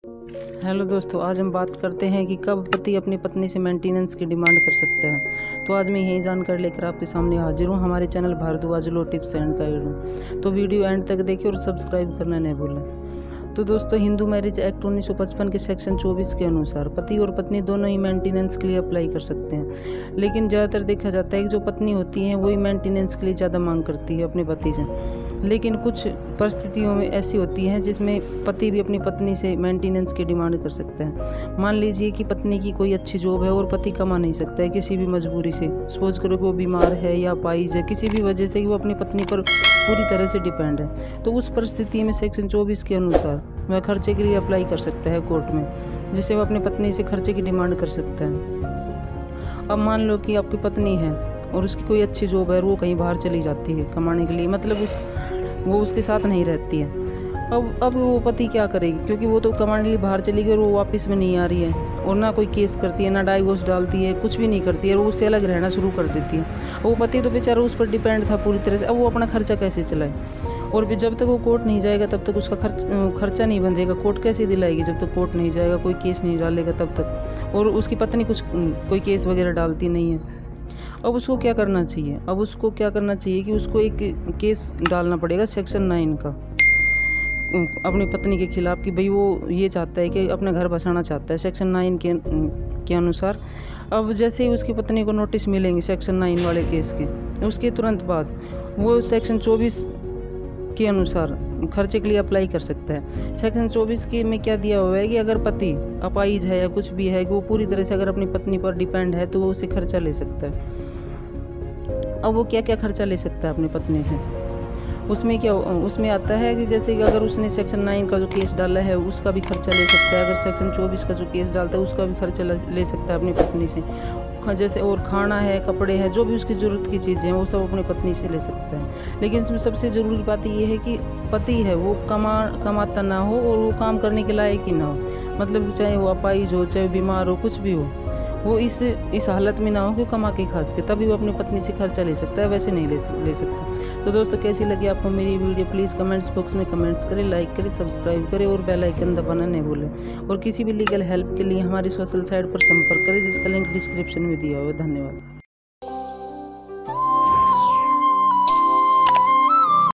Hello दोस्तों, आज हम बात करते हैं कि कब पति अपनी पत्नी से मेंटेनेंस की डिमांड कर सकता है। तो आज मैं यही जानकारी लेकर आपके सामने हाजिर हूँ। हमारे channel Bhardwaj law tips and guide हूँ, तो वीडियो एंड तक देखिए और सब्सक्राइब करना नहीं भूलें। तो दोस्तों, हिंदू मैरिज एक्ट 1955 के सेक्शन 24 के अनुसार पति और पत्नी दोनों ही मेंटेनेंस के लिए अप्लाई कर सकते हैं। लेकिन ज़्यादातर देखा जाता है कि जो पत्नी होती है वही मेंटेनेंस के लिए ज़्यादा मांग करती है अपने पति से। लेकिन कुछ परिस्थितियों में ऐसी होती हैं जिसमें पति भी अपनी पत्नी से मेंटेनेंस की डिमांड कर सकता है। मान लीजिए कि पत्नी की कोई अच्छी जॉब है और पति कमा नहीं सकता है किसी भी मजबूरी से। सपोज करो कि वो बीमार है या अपाहिज है, किसी भी वजह से वो अपनी पत्नी पर पूरी तरह से डिपेंड है। तो उस परिस्थिति में सेक्शन 24 के अनुसार वह खर्चे के लिए अप्लाई कर सकता है कोर्ट में, जिससे वह अपनी पत्नी से खर्चे की डिमांड कर सकता है। अब मान लो कि आपकी पत्नी है और उसकी कोई अच्छी जॉब है और वो कहीं बाहर चली जाती है कमाने के लिए, मतलब वो उसके साथ नहीं रहती है। अब वो पति क्या करेगी, क्योंकि वो तो कमाने के लिए बाहर चली गई और वो वापस में नहीं आ रही है, और ना कोई केस करती है, ना डाइवोर्स डालती है, कुछ भी नहीं करती है, और उससे अलग रहना शुरू कर देती है। वो पति तो बेचारा उस पर डिपेंड था पूरी तरह से। अब वो अपना खर्चा कैसे चलाए? और भी जब तक वो कोर्ट नहीं जाएगा तब तक उसका खर्चा नहीं बंधेगा। कोर्ट कैसे दिलाएगी जब तक कोर्ट नहीं जाएगा, कोई केस नहीं डालेगा तब तक। और उसकी पत्नी कोई केस वगैरह डालती नहीं है। अब उसको क्या करना चाहिए? कि उसको एक केस डालना पड़ेगा सेक्शन 9 का अपनी पत्नी के खिलाफ, कि भाई वो ये चाहता है कि अपना घर बसाना चाहता है सेक्शन 9 के अनुसार। अब जैसे ही उसकी पत्नी को नोटिस मिलेंगे सेक्शन 9 वाले केस के, उसके तुरंत बाद वो सेक्शन 24 के अनुसार खर्चे के लिए अप्लाई कर सकता है। सेक्शन 24 के में क्या दिया हुआ है कि अगर पति अपाहिज है या कुछ भी है कि वो पूरी तरह से अगर अपनी पत्नी पर डिपेंड है तो वो उससे खर्चा ले सकता है। अब वो क्या क्या खर्चा ले सकता है अपनी पत्नी से? उसमें आता है कि जैसे कि अगर उसने सेक्शन 9 का जो केस डाला है उसका भी खर्चा ले सकता है। अगर सेक्शन 24 का जो केस डालता है उसका भी खर्चा ले सकता है अपनी पत्नी से। जैसे और खाना है, कपड़े हैं, जो भी उसकी ज़रूरत की चीज़ें हैं वो सब अपनी पत्नी से ले सकता है। लेकिन इसमें सबसे ज़रूरी बात ये है कि पति है वो कमाता ना हो और वो काम करने के लायक ही ना हो। मतलब चाहे वो अपाहिज हो, चाहे बीमार हो, कुछ भी हो, वो इस हालत में ना हो कि वो कमा के खा सके, तभी वो अपनी पत्नी से खर्चा ले सकता है, वैसे नहीं ले सकता। तो दोस्तों, कैसी लगी आपको मेरी वीडियो? प्लीज़ कमेंट्स बॉक्स में कमेंट्स करें, लाइक करें, सब्सक्राइब करें और बेल आइकन दबाना नहीं भूलें। और किसी भी लीगल हेल्प के लिए हमारी सोशल साइट पर संपर्क करें, जिसका लिंक डिस्क्रिप्शन में दिया हुआ है। धन्यवाद।